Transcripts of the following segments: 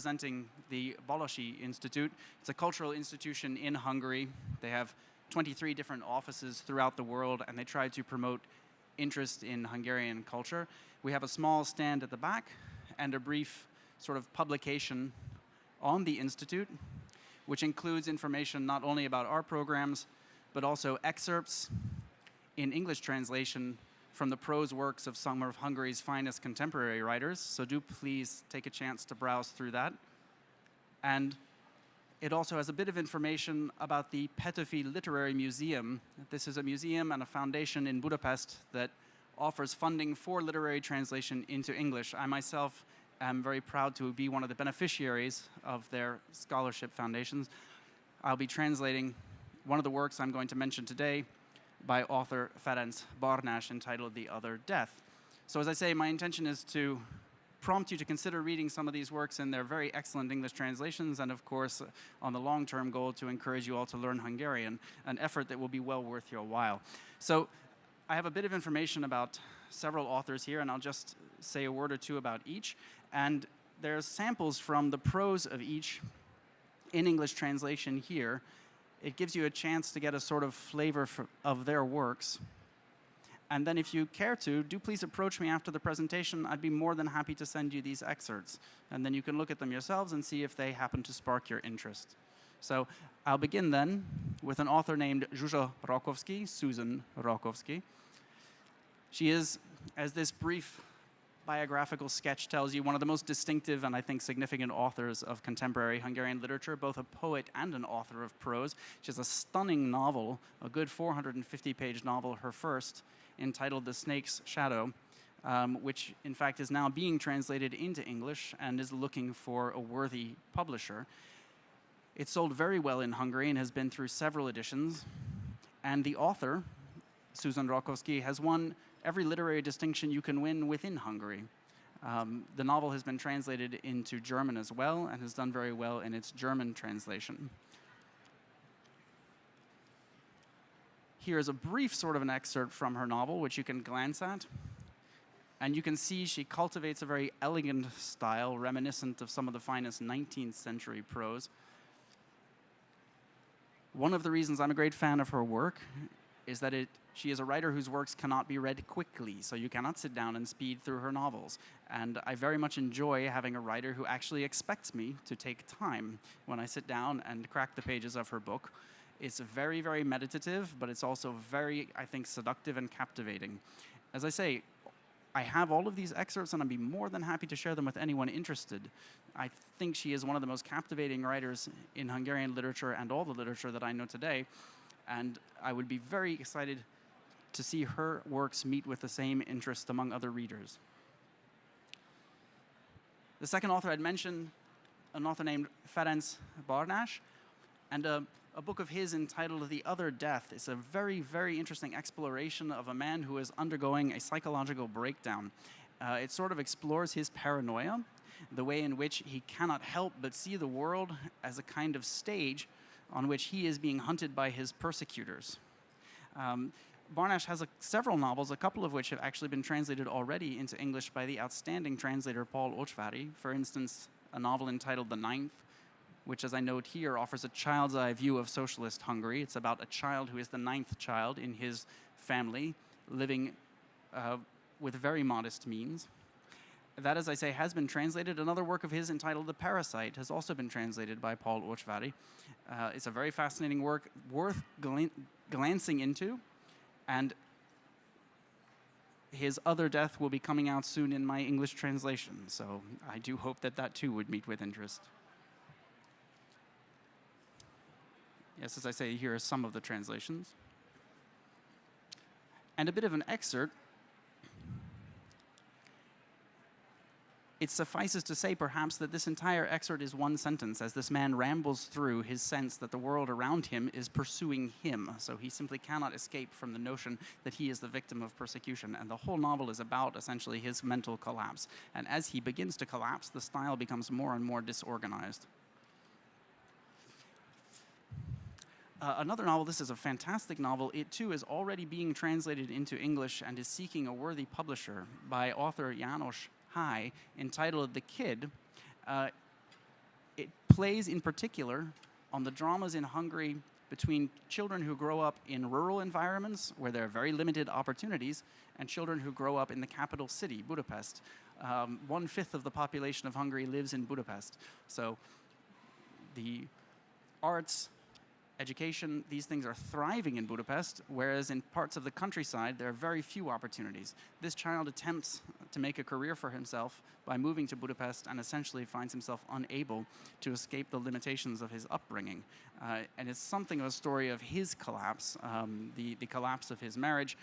representing the Balassi Institute. It's a cultural institution in Hungary. They have 23 different offices throughout the world, and they try to promote interest in Hungarian culture. We have a small stand at the back and a brief sort of publication on the Institute, which includes information not only about our programs, but also excerpts in English translation from the prose works of some of Hungary's finest contemporary writers. So do please take a chance to browse through that. And it also has a bit of information about the Petőfi Literary Museum. This is a museum and a foundation in Budapest that offers funding for literary translation into English. I myself am very proud to be one of the beneficiaries of their scholarship foundations. I'll be translating one of the works I'm going to mention today by author Ferenc Barnás, entitled The Other Death. So as I say, my intention is to prompt you to consider reading some of these works in their very excellent English translations, and of course, on the long-term goal, to encourage you all to learn Hungarian, an effort that will be well worth your while. So I have a bit of information about several authors here, and I'll just say a word or two about each. And there's samples from the prose of each in English translation here. It gives you a chance to get a sort of flavor of their works. And then if you care to, do please approach me after the presentation. I'd be more than happy to send you these excerpts. And then you can look at them yourselves and see if they happen to spark your interest. So I'll begin then with an author named Zsuzsa Rakowski, Susan Rakowski. She is, as this brief biographical sketch tells you, one of the most distinctive and I think significant authors of contemporary Hungarian literature, both a poet and an author of prose. She has a stunning novel, a good 450-page novel, her first, entitled The Snake's Shadow, which in fact is now being translated into English and is looking for a worthy publisher. It sold very well in Hungary and has been through several editions. And the author, Susan Rakowski, has won every literary distinction you can win within Hungary. The novel has been translated into German as well and has done very well in its German translation. Here is a brief sort of an excerpt from her novel, which you can glance at. And you can see she cultivates a very elegant style, reminiscent of some of the finest 19th century prose. One of the reasons I'm a great fan of her work is that she is a writer whose works cannot be read quickly, so you cannot sit down and speed through her novels. And I very much enjoy having a writer who actually expects me to take time when I sit down and crack the pages of her book. It's very, very meditative, but it's also very, I think, seductive and captivating. As I say, I have all of these excerpts, and I'd be more than happy to share them with anyone interested. I think she is one of the most captivating writers in Hungarian literature and all the literature that I know today. And I would be very excited to see her works meet with the same interest among other readers. The second author I'd mention, an author named Ferenc Barnás, and a book of his entitled The Other Death. It's a very, very interesting exploration of a man who is undergoing a psychological breakdown. It sort of explores his paranoia, the way in which he cannot help but see the world as a kind of stage on which he is being hunted by his persecutors. Barnás has several novels, a couple of which have actually been translated already into English by the outstanding translator Paul Ocsváry. For instance, a novel entitled The Ninth, which, as I note here, offers a child's eye view of socialist Hungary. It's about a child who is the ninth child in his family, living with very modest means. That, as I say, has been translated. Another work of his entitled The Parasite has also been translated by Paul Ocsváry. It's a very fascinating work, worth glancing into, and his Other Death will be coming out soon in my English translation, so I do hope that that too would meet with interest. Yes, as I say, here are some of the translations. And a bit of an excerpt. It suffices to say, perhaps, that this entire excerpt is one sentence as this man rambles through his sense that the world around him is pursuing him. So he simply cannot escape from the notion that he is the victim of persecution. And the whole novel is about, essentially, his mental collapse. And as he begins to collapse, the style becomes more and more disorganized. Another novel, this is a fantastic novel. It, too, is already being translated into English and is seeking a worthy publisher by author János High, entitled The Kid. plays in particular on the dramas in Hungary between children who grow up in rural environments where there are very limited opportunities and children who grow up in the capital city, Budapest. 1/5 of the population of Hungary lives in Budapest. So the arts, education, these things are thriving in Budapest, whereas in parts of the countryside, there are very few opportunities. This child attempts to make a career for himself by moving to Budapest and essentially finds himself unable to escape the limitations of his upbringing. And it's something of a story of his collapse, the collapse of his marriage,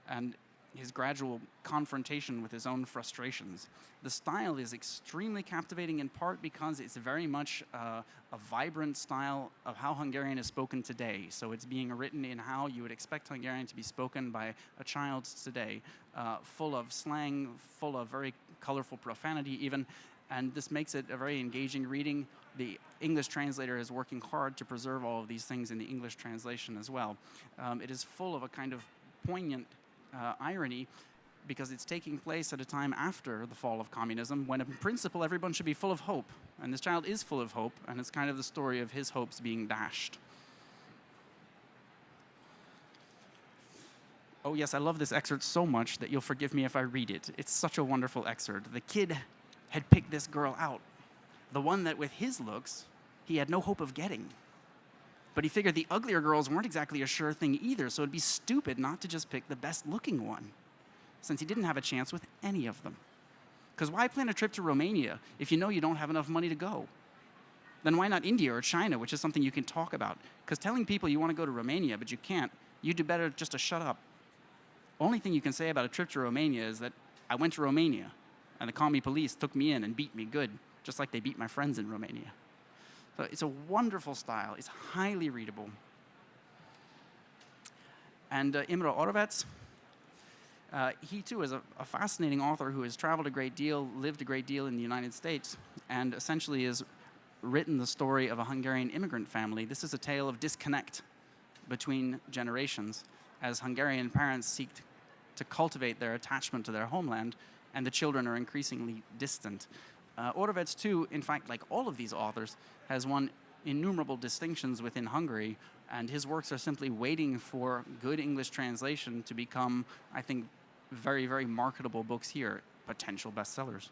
and his gradual confrontation with his own frustrations. The style is extremely captivating in part because it's very much a vibrant style of how Hungarian is spoken today. So it's being written in how you would expect Hungarian to be spoken by a child today, full of slang, full of very colorful profanity even, and this makes it a very engaging reading. The English translator is working hard to preserve all of these things in the English translation as well. It is full of a kind of poignant irony because it's taking place at a time after the fall of communism when in principle everyone should be full of hope, and this child is full of hope, and it's kind of the story of his hopes being dashed. Oh yes, I love this excerpt so much that you'll forgive me if I read it. It's such a wonderful excerpt. The kid had picked this girl out, the one that with his looks he had no hope of getting. But he figured the uglier girls weren't exactly a sure thing either, so it'd be stupid not to just pick the best looking one, since he didn't have a chance with any of them. Because why plan a trip to Romania if you know you don't have enough money to go? Then why not India or China, which is something you can talk about? Because telling people you want to go to Romania but you can't, you do better just to shut up. Only thing you can say about a trip to Romania is that I went to Romania and the commie police took me in and beat me good, just like they beat my friends in Romania. So it's a wonderful style. It's highly readable. And Imre Orovec, he too is a fascinating author who has traveled a great deal, lived a great deal in the United States, and essentially has written the story of a Hungarian immigrant family. This is a tale of disconnect between generations as Hungarian parents seek to cultivate their attachment to their homeland, and the children are increasingly distant. Orovec too, in fact, like all of these authors, has won innumerable distinctions within Hungary, and his works are simply waiting for good English translation to become, I think, very, very marketable books here, potential bestsellers.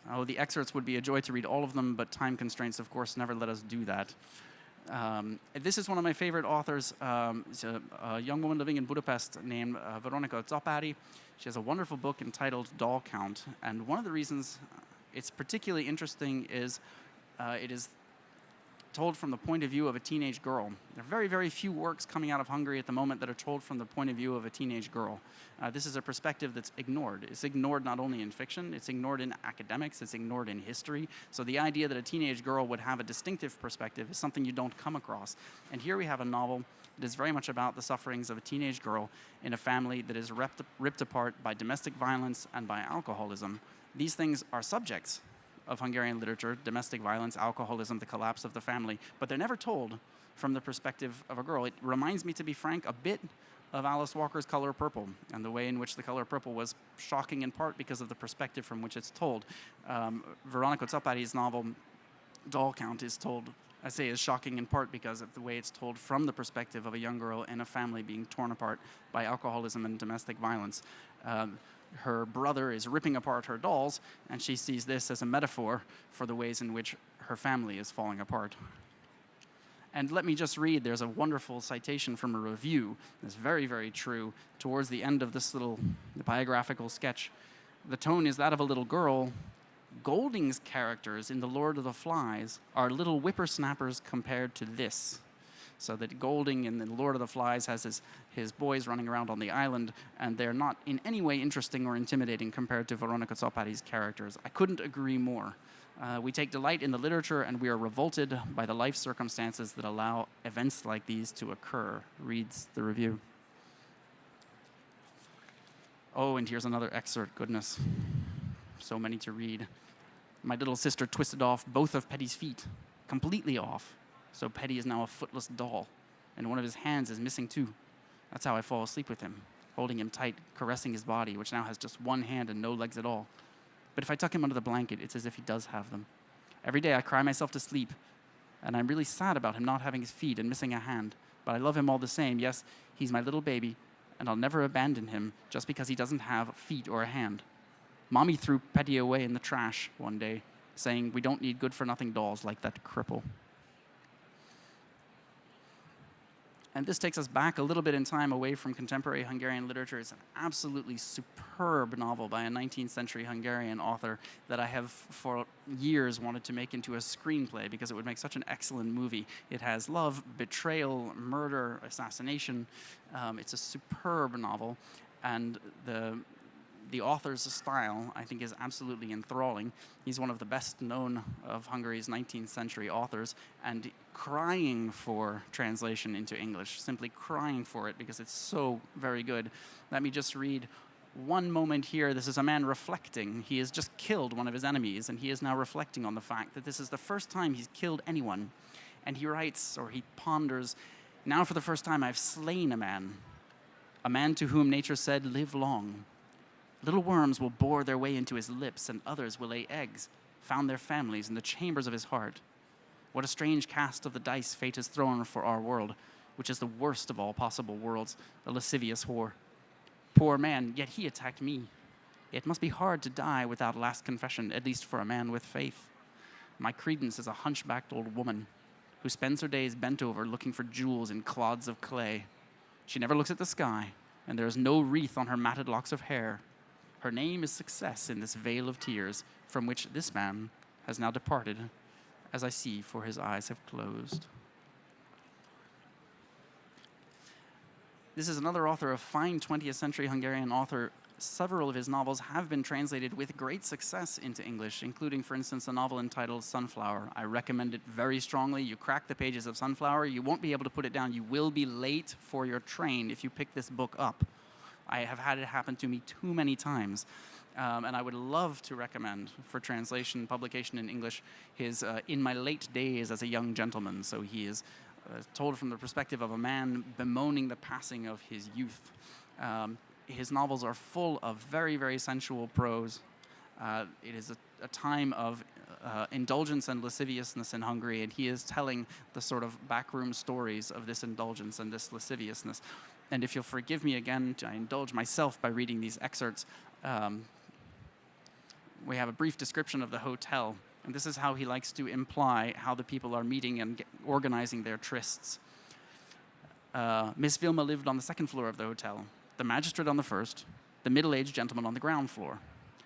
Oh, the excerpts would be a joy to read all of them, but time constraints, of course, never let us do that. This is one of my favorite authors. It's a young woman living in Budapest named Veronika Czapáry. She has a wonderful book entitled Doll Count, and one of the reasons it's particularly interesting is it is told from the point of view of a teenage girl. There are very, very few works coming out of Hungary at the moment that are told from the point of view of a teenage girl. This is a perspective that's ignored. It's ignored not only in fiction, it's ignored in academics, it's ignored in history. So the idea that a teenage girl would have a distinctive perspective is something you don't come across. And here we have a novel that is very much about the sufferings of a teenage girl in a family that is ripped apart by domestic violence and by alcoholism. These things are subjects of Hungarian literature: domestic violence, alcoholism, the collapse of the family, but they're never told from the perspective of a girl. It reminds me, to be frank, a bit of Alice Walker's Color Purple, and the way in which The Color Purple was shocking in part because of the perspective from which it's told. Veronika Czapáry's novel Doll Count is told, I say, is shocking in part because of the way it's told from the perspective of a young girl in a family being torn apart by alcoholism and domestic violence. Her brother is ripping apart her dolls, and she sees this as a metaphor for the ways in which her family is falling apart. And let me just read, there's a wonderful citation from a review that's very, very true towards the end of this little biographical sketch. The tone is that of a little girl. Golding's characters in The Lord of the Flies are little whippersnappers compared to this. So that Golding in The Lord of the Flies has his boys running around on the island, and they're not in any way interesting or intimidating compared to Veronika Czapáry's characters. I couldn't agree more. We take delight in the literature, and we are revolted by the life circumstances that allow events like these to occur, reads the review. Oh, and here's another excerpt. Goodness, so many to read. My little sister twisted off both of Petty's feet, completely off. So Petty is now a footless doll, and one of his hands is missing too. That's how I fall asleep with him, holding him tight, caressing his body, which now has just one hand and no legs at all. But if I tuck him under the blanket, it's as if he does have them. Every day I cry myself to sleep, and I'm really sad about him not having his feet and missing a hand. But I love him all the same. Yes, he's my little baby, and I'll never abandon him just because he doesn't have feet or a hand. Mommy threw Petty away in the trash one day, saying we don't need good-for-nothing dolls like that cripple. And this takes us back a little bit in time away from contemporary Hungarian literature. It's an absolutely superb novel by a 19th century Hungarian author that I have for years wanted to make into a screenplay because it would make such an excellent movie. It has love, betrayal, murder, assassination. It's a superb novel, and the author's style, I think, is absolutely enthralling. He's one of the best known of Hungary's 19th century authors, and crying for translation into English, simply crying for it because it's so very good. Let me just read one moment here. This is a man reflecting. He has just killed one of his enemies, and he is now reflecting on the fact that this is the first time he's killed anyone. And he writes, or he ponders, "Now for the first time I've slain a man to whom nature said, 'Live long.' Little worms will bore their way into his lips, and others will lay eggs, found their families in the chambers of his heart. What a strange cast of the dice fate has thrown for our world, which is the worst of all possible worlds, a lascivious whore. Poor man, yet he attacked me. It must be hard to die without last confession, at least for a man with faith. My credence is a hunchbacked old woman who spends her days bent over looking for jewels in clods of clay. She never looks at the sky, and there is no wreath on her matted locks of hair. Her name is success in this vale of tears, from which this man has now departed, as I see, for his eyes have closed." This is another author, a fine 20th century Hungarian author. Several of his novels have been translated with great success into English, including, for instance, a novel entitled Sunflower. I recommend it very strongly. You crack the pages of Sunflower, you won't be able to put it down. You will be late for your train if you pick this book up. I have had it happen to me too many times. And I would love to recommend for translation, publication in English, his In My Late Days as a Young Gentleman. So he is told from the perspective of a man bemoaning the passing of his youth. His novels are full of very, very sensual prose. It is a time of indulgence and lasciviousness in Hungary, and he is telling the sort of backroom stories of this indulgence and this lasciviousness. And if you'll forgive me again, I indulge myself by reading these excerpts. We have a brief description of the hotel, and this is how he likes to imply how the people are meeting and organizing their trysts. Miss Vilma lived on the second floor of the hotel, the magistrate on the first, the middle-aged gentleman on the ground floor.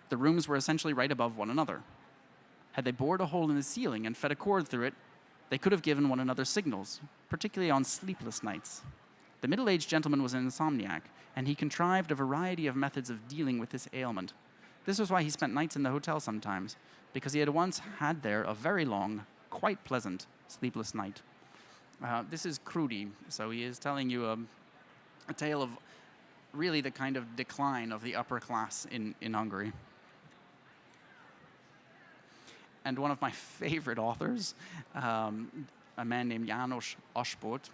The rooms were essentially right above one another. Had they bored a hole in the ceiling and fed a cord through it, they could have given one another signals, particularly on sleepless nights. The middle-aged gentleman was an insomniac, and he contrived a variety of methods of dealing with this ailment. This was why he spent nights in the hotel sometimes, because he had once had there a very long, quite pleasant, sleepless night. This is Krudi, so he is telling you a tale of really the kind of decline of the upper class in Hungary. And one of my favorite authors, a man named János Aspót,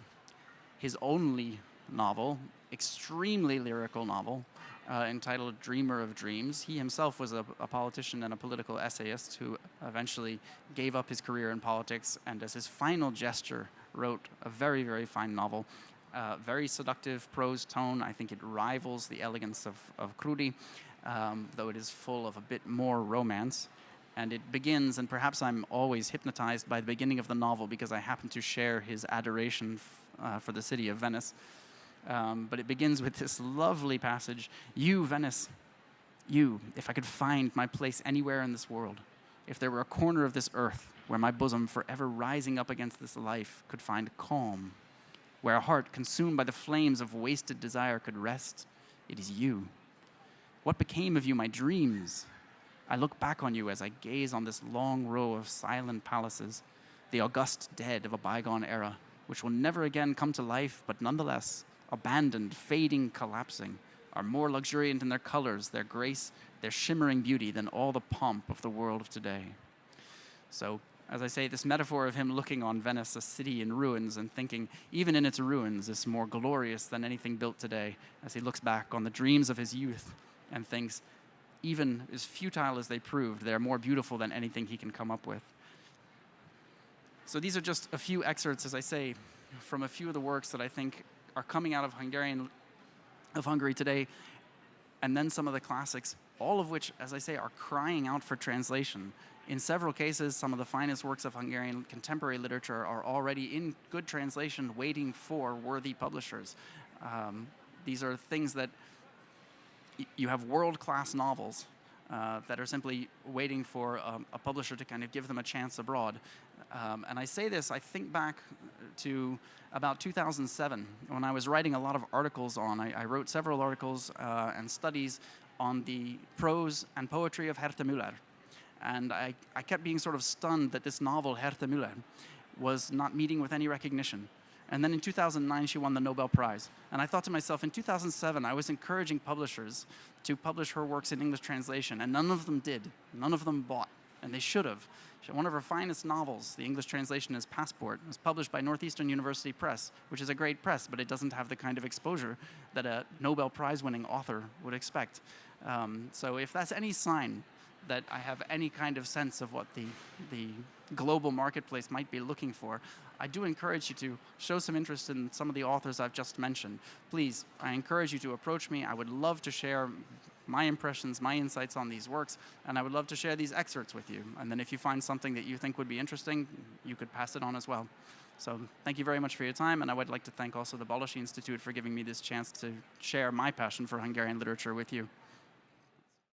his only novel, extremely lyrical novel, entitled Dreamer of Dreams. He himself was a politician and a political essayist who eventually gave up his career in politics and as his final gesture wrote a very, very fine novel. Very seductive prose tone. I think it rivals the elegance of Krudi, though it is full of a bit more romance. And it begins, and perhaps I'm always hypnotized by the beginning of the novel because I happen to share his adoration for the city of Venice. But it begins with this lovely passage. You, Venice, you, if I could find my place anywhere in this world, if there were a corner of this earth where my bosom, forever rising up against this life, could find calm, where a heart consumed by the flames of wasted desire could rest, it is you. What became of you, my dreams? I look back on you as I gaze on this long row of silent palaces, the august dead of a bygone era, which will never again come to life, but nonetheless, abandoned, fading, collapsing, are more luxuriant in their colors, their grace, their shimmering beauty than all the pomp of the world of today. So, as I say, this metaphor of him looking on Venice, a city in ruins, and thinking, even in its ruins, is more glorious than anything built today, as he looks back on the dreams of his youth and thinks, even as futile as they proved, they're more beautiful than anything he can come up with. So these are just a few excerpts, as I say, from a few of the works that I think are coming out of Hungary today, and then some of the classics, all of which, as I say, are crying out for translation. In several cases, some of the finest works of Hungarian contemporary literature are already in good translation, waiting for worthy publishers. These are things that you have world-class novels that are simply waiting for a publisher to kind of give them a chance abroad. And I say this, I think back to about 2007, when I was writing a lot of articles I wrote several articles and studies on the prose and poetry of Herta Müller. And I kept being sort of stunned that this novel, Herta Müller, was not meeting with any recognition. And then in 2009, she won the Nobel Prize. And I thought to myself, in 2007, I was encouraging publishers to publish her works in English translation, and none of them did. None of them bought, and they should have. One of her finest novels, the English translation is Passport, was published by Northeastern University Press, which is a great press, but it doesn't have the kind of exposure that a Nobel Prize-winning author would expect. So if that's any sign that I have any kind of sense of what the global marketplace might be looking for, I do encourage you to show some interest in some of the authors I've just mentioned. Please, I encourage you to approach me. I would love to share my impressions, my insights on these works, and I would love to share these excerpts with you. And then if you find something that you think would be interesting, you could pass it on as well. So thank you very much for your time, and I would like to thank also the Balassi Institute for giving me this chance to share my passion for Hungarian literature with you.